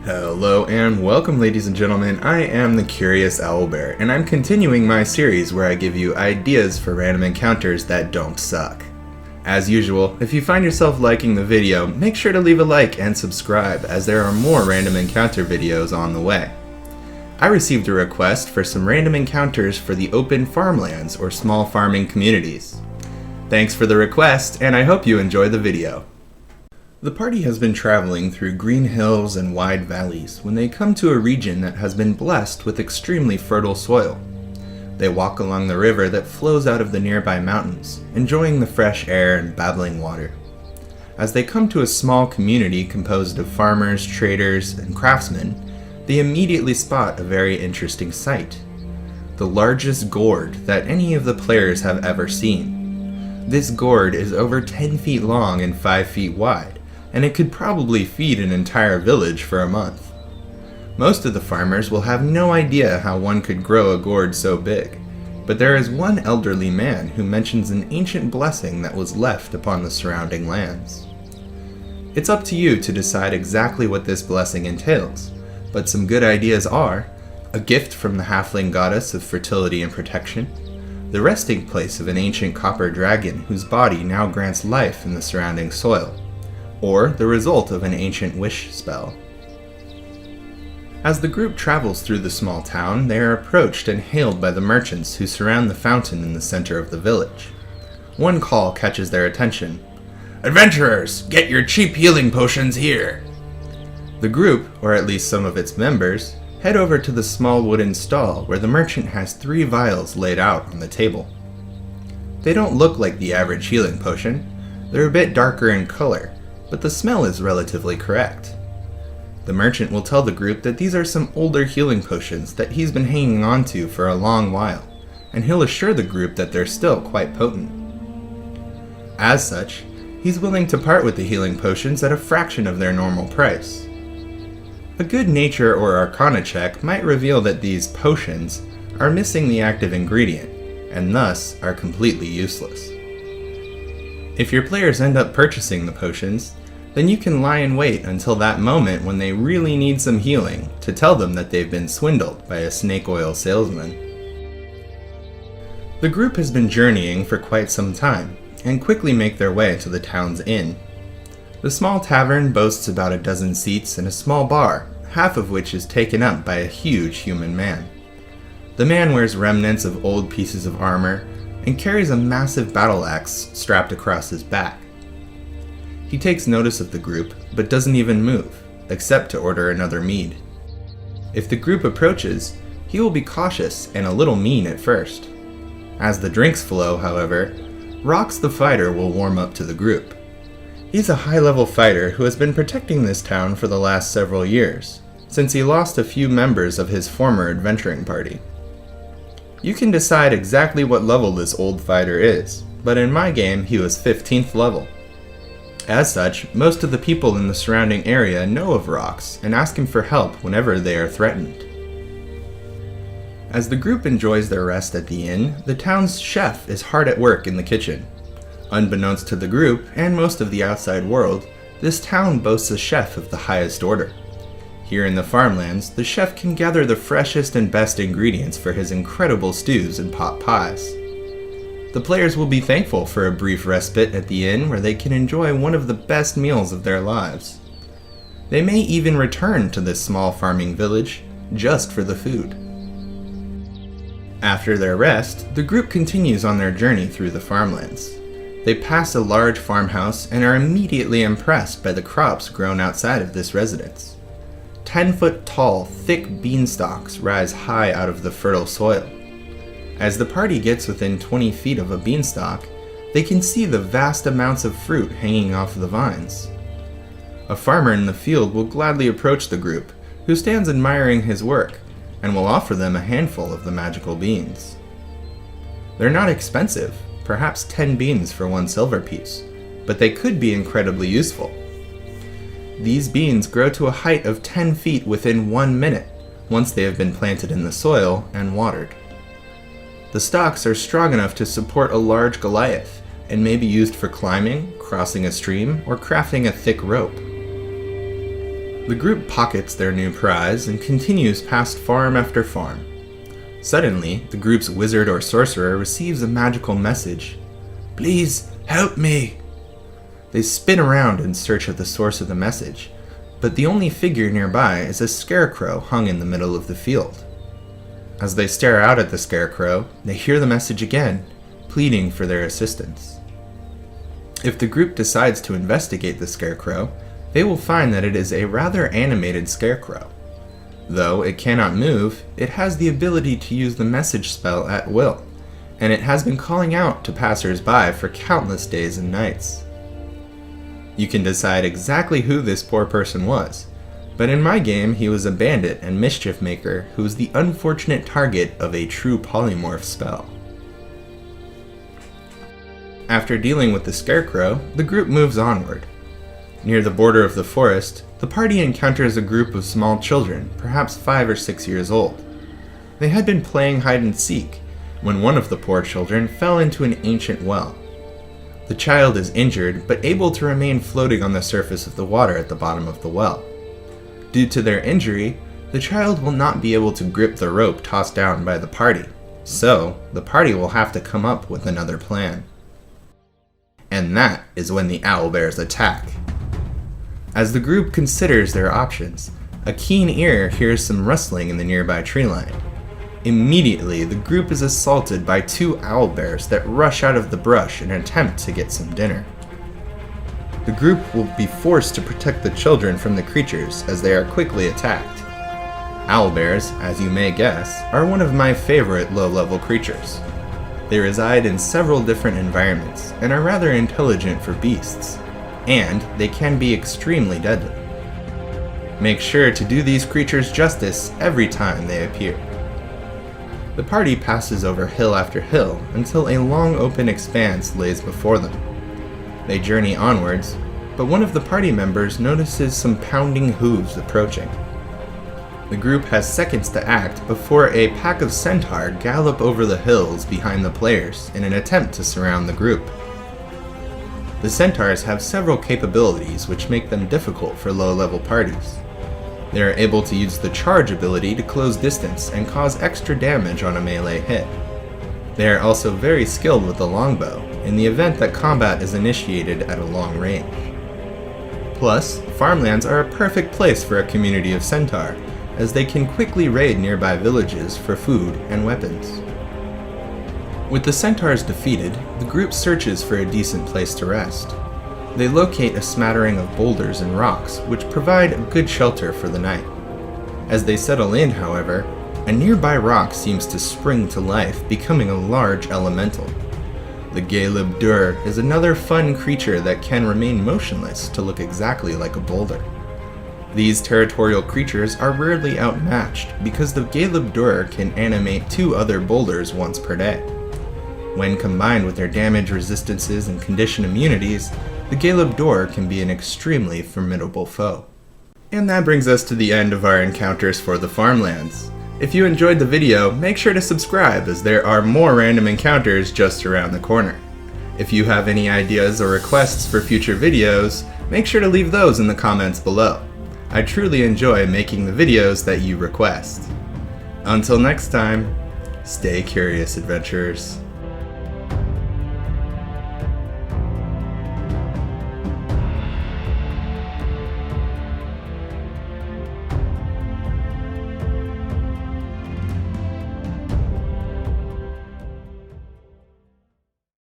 Hello and welcome, ladies and gentlemen. I am the Curious Owlbear, and I'm continuing my series where I give you ideas for random encounters that don't suck. As usual, if you find yourself liking the video, make sure to leave a like and subscribe, as there are more random encounter videos on the way. I received a request for some random encounters for the open farmlands or small farming communities. Thanks for the request, and I hope you enjoy the video. The party has been traveling through green hills and wide valleys when they come to a region that has been blessed with extremely fertile soil. They walk along the river that flows out of the nearby mountains, enjoying the fresh air and babbling water. As they come to a small community composed of farmers, traders, and craftsmen, they immediately spot a very interesting sight. The largest gourd that any of the players have ever seen. This gourd is over 10 feet long and 5 feet wide, and it could probably feed an entire village for a month. Most of the farmers will have no idea how one could grow a gourd so big, but there is one elderly man who mentions an ancient blessing that was left upon the surrounding lands. It's up to you to decide exactly what this blessing entails, but some good ideas are a gift from the halfling goddess of fertility and protection, the resting place of an ancient copper dragon whose body now grants life in the surrounding soil, or the result of an ancient wish spell. As the group travels through the small town, they are approached and hailed by the merchants who surround the fountain in the center of the village. One call catches their attention. "Adventurers, get your cheap healing potions here!" The group, or at least some of its members, head over to the small wooden stall where the merchant has 3 vials laid out on the table. They don't look like the average healing potion. They're a bit darker in color, but the smell is relatively correct. The merchant will tell the group that these are some older healing potions that he's been hanging on to for a long while, and he'll assure the group that they're still quite potent. As such, he's willing to part with the healing potions at a fraction of their normal price. A good nature or arcana check might reveal that these potions are missing the active ingredient, and thus are completely useless. If your players end up purchasing the potions, then you can lie in wait until that moment when they really need some healing to tell them that they've been swindled by a snake oil salesman. The group has been journeying for quite some time and quickly make their way to the town's inn. The small tavern boasts about a dozen seats and a small bar, half of which is taken up by a huge human man. The man wears remnants of old pieces of armor and carries a massive battle axe strapped across his back. He takes notice of the group, but doesn't even move, except to order another mead. If the group approaches, he will be cautious and a little mean at first. As the drinks flow, however, Rox the fighter will warm up to the group. He's a high-level fighter who has been protecting this town for the last several years, since he lost a few members of his former adventuring party. You can decide exactly what level this old fighter is, but in my game he was 15th level. As such, most of the people in the surrounding area know of Rox and ask him for help whenever they are threatened. As the group enjoys their rest at the inn, the town's chef is hard at work in the kitchen. Unbeknownst to the group and most of the outside world, this town boasts a chef of the highest order. Here in the farmlands, the chef can gather the freshest and best ingredients for his incredible stews and pot pies. The players will be thankful for a brief respite at the inn where they can enjoy one of the best meals of their lives. They may even return to this small farming village just for the food. After their rest, the group continues on their journey through the farmlands. They pass a large farmhouse and are immediately impressed by the crops grown outside of this residence. 10-foot tall, thick beanstalks rise high out of the fertile soil. As the party gets within 20 feet of a beanstalk, they can see the vast amounts of fruit hanging off the vines. A farmer in the field will gladly approach the group, who stands admiring his work, and will offer them a handful of the magical beans. They're not expensive, perhaps 10 beans for 1 silver piece, but they could be incredibly useful. These beans grow to a height of 10 feet within 1 minute, once they have been planted in the soil and watered. The stalks are strong enough to support a large Goliath, and may be used for climbing, crossing a stream, or crafting a thick rope. The group pockets their new prize and continues past farm after farm. Suddenly, the group's wizard or sorcerer receives a magical message. "Please, help me!" They spin around in search of the source of the message, but the only figure nearby is a scarecrow hung in the middle of the field. As they stare out at the scarecrow, they hear the message again, pleading for their assistance. If the group decides to investigate the scarecrow, they will find that it is a rather animated scarecrow. Though it cannot move, it has the ability to use the message spell at will, and it has been calling out to passers-by for countless days and nights. You can decide exactly who this poor person was, but in my game he was a bandit and mischief maker who was the unfortunate target of a true polymorph spell. After dealing with the scarecrow, the group moves onward. Near the border of the forest, the party encounters a group of small children, perhaps 5 or 6 years old. They had been playing hide and seek when one of the poor children fell into an ancient well. The child is injured but able to remain floating on the surface of the water at the bottom of the well. Due to their injury, the child will not be able to grip the rope tossed down by the party, so the party will have to come up with another plan. And that is when the owlbears attack. As the group considers their options, a keen ear hears some rustling in the nearby tree line. Immediately, the group is assaulted by 2 owlbears that rush out of the brush in an attempt to get some dinner. The group will be forced to protect the children from the creatures as they are quickly attacked. Owlbears, as you may guess, are one of my favorite low-level creatures. They reside in several different environments and are rather intelligent for beasts, and they can be extremely deadly. Make sure to do these creatures justice every time they appear. The party passes over hill after hill until a long open expanse lays before them. They journey onwards, but one of the party members notices some pounding hooves approaching. The group has seconds to act before a pack of centaur gallop over the hills behind the players in an attempt to surround the group. The centaurs have several capabilities which make them difficult for low-level parties. They are able to use the charge ability to close distance and cause extra damage on a melee hit. They are also very skilled with the longbow in the event that combat is initiated at a long range. Plus, farmlands are a perfect place for a community of centaur, as they can quickly raid nearby villages for food and weapons. With the centaurs defeated, the group searches for a decent place to rest. They locate a smattering of boulders and rocks, which provide a good shelter for the night. As they settle in, however, a nearby rock seems to spring to life, becoming a large elemental. The Ghalebs is another fun creature that can remain motionless to look exactly like a boulder. These territorial creatures are rarely outmatched because the Ghalebs can animate 2 other boulders once per day. When combined with their damage resistances and condition immunities, the Ghalebs can be an extremely formidable foe. And that brings us to the end of our encounters for the Farmlands. If you enjoyed the video, make sure to subscribe as there are more random encounters just around the corner. If you have any ideas or requests for future videos, make sure to leave those in the comments below. I truly enjoy making the videos that you request. Until next time, stay curious, adventurers.